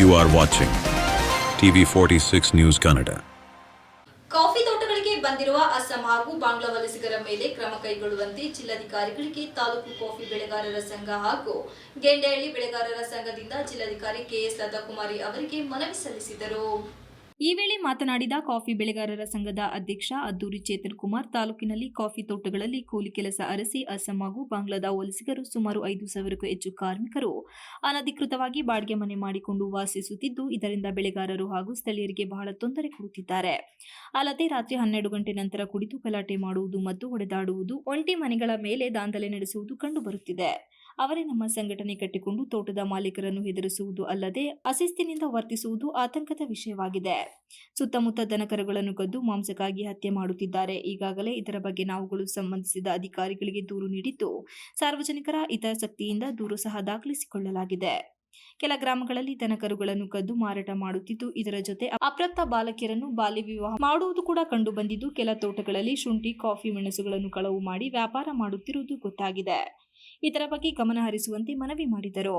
You are watching TV46 News Kannada. Coffee ತೋಟಗಳಿಗೆ ಬಂದಿರುವ ಅಸ್ಸಾಂ ಹಾಗೂ ಬಾಂಗ್ಲಾ ವಲಸಿಗರ ಮೇಲೆ ಕ್ರಮ ಕೈಗೊಳ್ಳುವಂತೆ ಜಿಲ್ಲಾಧಿಕಾರಿಗಳಿಗೆ ತಾಲೂಕು ಕಾಫಿ ಬೆಳೆಗಾರರ ಸಂಘ ಹಾಗೂ ಗೆಂಡೆಹಳ್ಳಿ ಬೆಳೆಗಾರರ ಸಂಘದಿಂದ ಜಿಲ್ಲಾಧಿಕಾರಿ ಕೆಎಸ್ ಲತಾಕುಮಾರಿ ಅವರಿಗೆ ಮನವಿ ಸಲ್ಲಿಸಿದರು. ಈ ವೇಳೆ ಮಾತನಾಡಿದ ಕಾಫಿ ಬೆಳೆಗಾರರ ಸಂಘದ ಅಧ್ಯಕ್ಷ ಅದ್ದೂರಿ ಚೇತನ್ ಕುಮಾರ್, ತಾಲೂಕಿನಲ್ಲಿ ಕಾಫಿ ತೋಟಗಳಲ್ಲಿ ಕೂಲಿ ಕೆಲಸ ಅರಸಿ ಅಸ್ಸಾಂ ಹಾಗೂ ಬಾಂಗ್ಲಾದ ವಲಸಿಗರು ಸುಮಾರು 5,000ಕ್ಕೂ ಹೆಚ್ಚು ಕಾರ್ಮಿಕರು ಅನಧಿಕೃತವಾಗಿ ಬಾಡಿಗೆ ಮನೆ ಮಾಡಿಕೊಂಡು ವಾಸಿಸುತ್ತಿದ್ದು, ಇದರಿಂದ ಬೆಳೆಗಾರರು ಹಾಗೂ ಸ್ಥಳೀಯರಿಗೆ ಬಹಳ ತೊಂದರೆ ಕೊಡುತ್ತಿದ್ದಾರೆ. ಅಲ್ಲದೆ ರಾತ್ರಿ 12 ಗಂಟೆ ನಂತರ ಕುಡಿದು ಗಲಾಟೆ ಮಾಡುವುದು ಮತ್ತು ಹೊಡೆದಾಡುವುದು, ಒಂಟಿ ಮನೆಗಳ ಮೇಲೆ ದಾಂಧಲೆ ನಡೆಸುವುದು ಕಂಡುಬರುತ್ತಿದೆ. ಅವರೇ ನಮ್ಮ ಸಂಘಟನೆ ಕಟ್ಟಿಕೊಂಡು ತೋಟದ ಮಾಲೀಕರನ್ನು ಹೆದರಿಸುವುದು ಅಲ್ಲದೆ ಅಶಿಸ್ತಿನಿಂದ ವರ್ತಿಸುವುದು ಆತಂಕದ ವಿಷಯವಾಗಿದೆ. ಸುತ್ತಮುತ್ತ ದನಕರುಗಳನ್ನು ಕದ್ದು ಮಾಂಸಕ್ಕಾಗಿ ಹತ್ಯೆ ಮಾಡುತ್ತಿದ್ದಾರೆ. ಈಗಾಗಲೇ ಇದರ ಬಗ್ಗೆ ನಾವುಗಳು ಸಂಬಂಧಿಸಿದ ಅಧಿಕಾರಿಗಳಿಗೆ ದೂರು ನೀಡಿದ್ದು, ಸಾರ್ವಜನಿಕರ ಹಿತಾಸಕ್ತಿಯಿಂದ ದೂರು ಸಹ ದಾಖಲಿಸಿಕೊಳ್ಳಲಾಗಿದೆ. ಕೆಲ ಗ್ರಾಮಗಳಲ್ಲಿ ದನಕರುಗಳನ್ನು ಕದ್ದು ಮಾರಾಟ ಮಾಡುತ್ತಿದ್ದು, ಇದರ ಜೊತೆ ಅಪ್ರಾಪ್ತ ಬಾಲಕಿಯರನ್ನು ಬಾಲ್ಯ ವಿವಾಹ ಮಾಡುವುದು ಕೂಡ ಕಂಡು ಬಂದಿದ್ದು, ಕೆಲ ತೋಟಗಳಲ್ಲಿ ಶುಂಠಿ, ಕಾಫಿ, ಮೆಣಸುಗಳನ್ನು ಕಳವು ಮಾಡಿ ವ್ಯಾಪಾರ ಮಾಡುತ್ತಿರುವುದು ಗೊತ್ತಾಗಿದೆ. ಇದರ ಬಗ್ಗೆ ಗಮನ ಹರಿಸುವಂತೆ ಮನವಿ ಮಾಡಿದರು.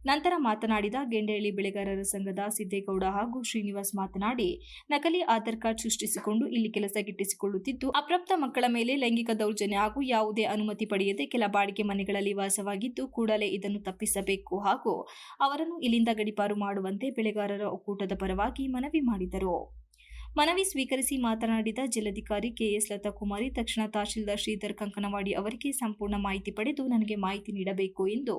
ನಂತರ ಮಾತನಾಡಿದ ಗೆಂಡೆಹಳ್ಳಿ ಬೆಳೆಗಾರರ ಸಂಘದ ಸಿದ್ದೇಗೌಡ ಹಾಗೂ ಶ್ರೀನಿವಾಸ್ ಮಾತನಾಡಿ, ನಕಲಿ ಆಧಾರ್ ಕಾರ್ಡ್ ಸೃಷ್ಟಿಸಿಕೊಂಡು ಇಲ್ಲಿ ಕೆಲಸ ಗಿಟ್ಟಿಸಿಕೊಳ್ಳುತ್ತಿದ್ದು, ಅಪ್ರಾಪ್ತ ಮಕ್ಕಳ ಮೇಲೆ ಲೈಂಗಿಕ ದೌರ್ಜನ್ಯ ಹಾಗೂ ಯಾವುದೇ ಅನುಮತಿ ಪಡೆಯದೆ ಕೆಲ ಬಾಡಿಗೆ ಮನೆಗಳಲ್ಲಿ ವಾಸವಾಗಿದ್ದು, ಕೂಡಲೇ ಇದನ್ನು ತಪ್ಪಿಸಬೇಕು ಹಾಗೂ ಅವರನ್ನು ಇಲ್ಲಿಂದ ಗಡೀಪಾರು ಮಾಡುವಂತೆ ಬೆಳೆಗಾರರ ಒಕ್ಕೂಟದ ಪರವಾಗಿ ಮನವಿ ಮಾಡಿದರು. ಮನವಿ ಸ್ವೀಕರಿಸಿ ಮಾತನಾಡಿದ ಜಿಲ್ಲಾಧಿಕಾರಿ ಕೆಎಸ್ ಲತಾಕುಮಾರಿ, ತಕ್ಷಣ ತಹಶೀಲ್ದಾರ್ ಶ್ರೀಧರ್ ಕಂಕನವಾಡಿ ಅವರಿಗೆ ಸಂಪೂರ್ಣ ಮಾಹಿತಿ ಪಡೆದು ನನಗೆ ಮಾಹಿತಿ ನೀಡಬೇಕು ಎಂದು,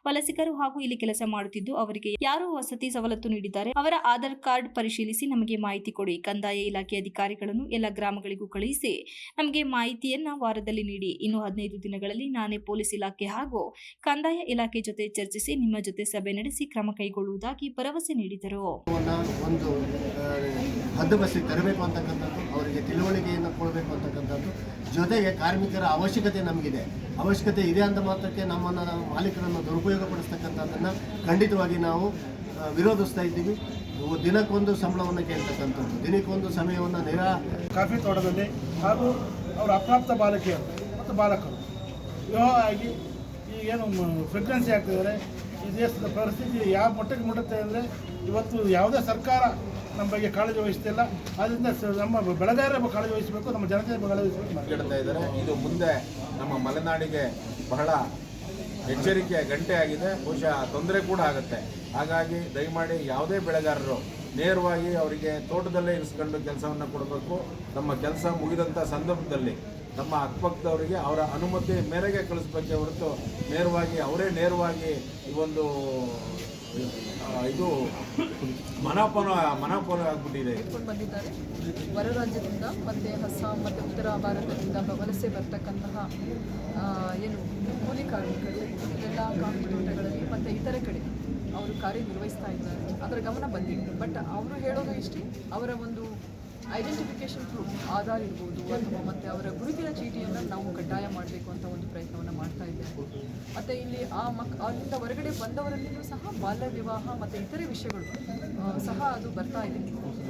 ವಲಸಿಗರು ಹಾಗೂ ಇಲ್ಲಿ ಕೆಲಸ ಮಾಡುತ್ತಿದ್ದು ಅವರಿಗೆ ಯಾರು ವಸತಿ ಸವಲತ್ತು ನೀಡಿದ್ದಾರೆ ಅವರ ಆಧಾರ್ ಕಾರ್ಡ್ ಪರಿಶೀಲಿಸಿ ನಮಗೆ ಮಾಹಿತಿ ಕೊಡಿ. ಕಂದಾಯ ಇಲಾಖೆ ಅಧಿಕಾರಿಗಳನ್ನು ಎಲ್ಲ ಗ್ರಾಮಗಳಿಗೂ ಕಳುಹಿಸಿ ನಮಗೆ ಮಾಹಿತಿಯನ್ನ ವಾರದಲ್ಲಿ ನೀಡಿ. ಇನ್ನು 15 ದಿನಗಳಲ್ಲಿ ನಾನೇ ಪೊಲೀಸ್ ಇಲಾಖೆ ಹಾಗೂ ಕಂದಾಯ ಇಲಾಖೆ ಜೊತೆ ಚರ್ಚಿಸಿ ನಿಮ್ಮ ಜೊತೆ ಸಭೆ ನಡೆಸಿ ಕ್ರಮ ಕೈಗೊಳ್ಳುವುದಾಗಿ ಭರವಸೆ ನೀಡಿದರು. ತರಬೇಕು ಅಂತಕ್ಕಂಥದ್ದು, ಅವರಿಗೆ ತಿಳುವಳಿಕೆಯನ್ನು ಕೊಡಬೇಕು ಅಂತಕ್ಕಂಥದ್ದು, ಜೊತೆಗೆ ಕಾರ್ಮಿಕರ ಅವಶ್ಯಕತೆ ಇದೆ ಅಂತ ಮಾತ್ರಕ್ಕೆ ನಮ್ಮನ್ನು ಮಾಲೀಕರನ್ನು ದುರುಪಯೋಗಪಡಿಸ್ತಕ್ಕಂಥದ್ದನ್ನು ಖಂಡಿತವಾಗಿ ನಾವು ವಿರೋಧಿಸ್ತಾ ಇದ್ದೀವಿ. ದಿನಕ್ಕೊಂದು ಸಂಬಳವನ್ನು ಕೇಳ್ತಕ್ಕಂಥದ್ದು, ದಿನಕ್ಕೊಂದು ಸಮಯವನ್ನು ಕಾಫಿ ತೋಟದಲ್ಲಿ ಹಾಗೂ ಅವರ ಅಪ್ರಾಪ್ತ ಬಾಲಕಿಯರು ಮತ್ತು ಬಾಲಕರು ವಿವಾಹ ಆಗಿ ಏನು ಪ್ರೆಗ್ನೆನ್ಸಿ ಆಗ್ತಿದ್ದಾರೆ. ಈ ದೇಶದ ಪರಿಸ್ಥಿತಿ ಯಾವ ಮಟ್ಟಕ್ಕೆ ಮುಟ್ಟುತ್ತೆ ಅಂದರೆ, ಇವತ್ತು ಯಾವುದೇ ಸರ್ಕಾರ ನಮ್ಮ ಬಗ್ಗೆ ಕಾಳಜಿ ವಹಿಸ್ತಿಲ್ಲ. ಆದ್ದರಿಂದ ನಮ್ಮ ಬೆಳೆಗಾರರ ಕಾಳಜಿ ವಹಿಸಬೇಕು, ನಮ್ಮ ಜನತೆ ಕಾಳಜಿ ವಹಿಸಬೇಕು. ಇದು ಮುಂದೆ ನಮ್ಮ ಮಲೆನಾಡಿಗೆ ಬಹಳ ಎಚ್ಚರಿಕೆಯ ಗಂಟೆ ಆಗಿದೆ, ಬಹುಶಃ ತೊಂದರೆ ಕೂಡ ಆಗುತ್ತೆ. ಹಾಗಾಗಿ ದಯಮಾಡಿ ಯಾವುದೇ ಬೆಳೆಗಾರರು ನೇರವಾಗಿ ಅವರಿಗೆ ತೋಟದಲ್ಲೇ ಇರಿಸ್ಕೊಂಡು ಕೆಲಸವನ್ನು ಕೊಡಬೇಕು. ನಮ್ಮ ಕೆಲಸ ಮುಗಿದಂಥ ಸಂದರ್ಭದಲ್ಲಿ ನಮ್ಮ ಅಕ್ಕಪಕ್ಕದವರಿಗೆ ಅವರ ಅನುಮತಿ ಮೇರೆಗೆ ಕಳಿಸ್ಬೇಕೆ ಹೊರತು ನೇರವಾಗಿ ಈ ಒಂದು ಇದು ಮನಾಪನ ಆಗ್ಬಿಟ್ಟಿದೆ. ಬಂದಿದ್ದಾರೆ ಹೊರ ರಾಜ್ಯದಿಂದ ಮತ್ತು ಅಸ್ಸಾಂ ಮತ್ತು ಉತ್ತರ ಭಾರತದಿಂದ ವಲಸೆ ಬರ್ತಕ್ಕಂತಹ ಏನು ಕೂಲಿ ಕಾರ್ಮಿಕರು ಎಲ್ಲ ಕಾಫಿ ತೋಟಗಳಲ್ಲಿ ಮತ್ತು ಇತರೆ ಕಡೆ ಅವರು ಕಾರ್ಯನಿರ್ವಹಿಸ್ತಾ ಇದ್ದಾರೆ. ಅದರ ಗಮನ ಬಂದಿದೆ. ಬಟ್ ಅವರು ಹೇಳೋದು ಇಷ್ಟೇ, ಅವರ ಒಂದು ಐಡೆಂಟಿಫಿಕೇಷನ್ ಪ್ರೂಫ್ ಆಧಾರ್ ಇರ್ಬೋದು ಅಥವಾ ಮತ್ತು ಅವರ ಗುರುತಿನ ಚೀಟಿಯನ್ನು ನಾವು ಕಡ್ಡಾಯ ಮಾಡಬೇಕು ಅಂತ ಒಂದು ಪ್ರಯತ್ನವನ್ನು ಮಾಡ್ತಾ ಇದ್ದೇವೆ. ಮತ್ತು ಇಲ್ಲಿ ಅಲ್ಲಿಂದ ಹೊರಗಡೆ ಬಂದವರಲ್ಲಿಯೂ ಸಹ ಬಾಲ್ಯ ವಿವಾಹ ಮತ್ತು ಇತರೆ ವಿಷಯಗಳು ಸಹ ಅದು ಬರ್ತಾ ಇದೆ.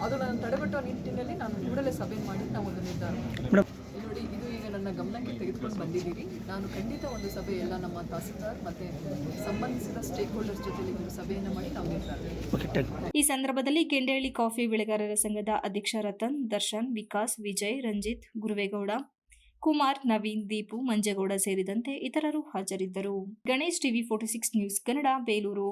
ಅದನ್ನು ತಡೆಗಟ್ಟುವ ನಿಟ್ಟಿನಲ್ಲಿ ನಾನು ಕೂಡಲೇ ಸಭೆ ಮಾಡಿ ನಾವು ಒಂದು ನಿರ್ಧಾರ ನೋಡಿ, ಇದು ಈಗ ನನ್ನ ಗಮನಕ್ಕೆ ತೆಗೆದುಕೊಂಡು ಬಂದಿದ್ದೀರಿ. ನಾನು ಖಂಡಿತ ಒಂದು ಸಭೆ ಎಲ್ಲ ನಮ್ಮ ತಹಸೀಲ್ದಾರ್ ಮತ್ತು ಸಂಬಂಧಿಸಿದ ಸ್ಟೇಕ್ ಹೋಲ್ಡರ್ಸ್ ಜೊತೆಲಿ ಒಂದು ಸಭೆಯನ್ನು ಮಾಡಿ ನಾವು ನಿರ್ಧಾರ. ಈ ಸಂದರ್ಭದಲ್ಲಿ ಗೆಂಡೆಹಳ್ಳಿ ಕಾಫಿ ಬೆಳೆಗಾರರ ಸಂಘದ ಅಧ್ಯಕ್ಷ ರತನ್, ದರ್ಶನ್, ವಿಕಾಸ್, ವಿಜಯ್, ರಂಜಿತ್, ಗುರುವೇಗೌಡ, ಕುಮಾರ್, ನವೀನ್, ದೀಪು, ಮಂಜೇಗೌಡ ಸೇರಿದಂತೆ ಇತರರು ಹಾಜರಿದ್ದರು. Ganesh, TV46 news Kannada, Belur.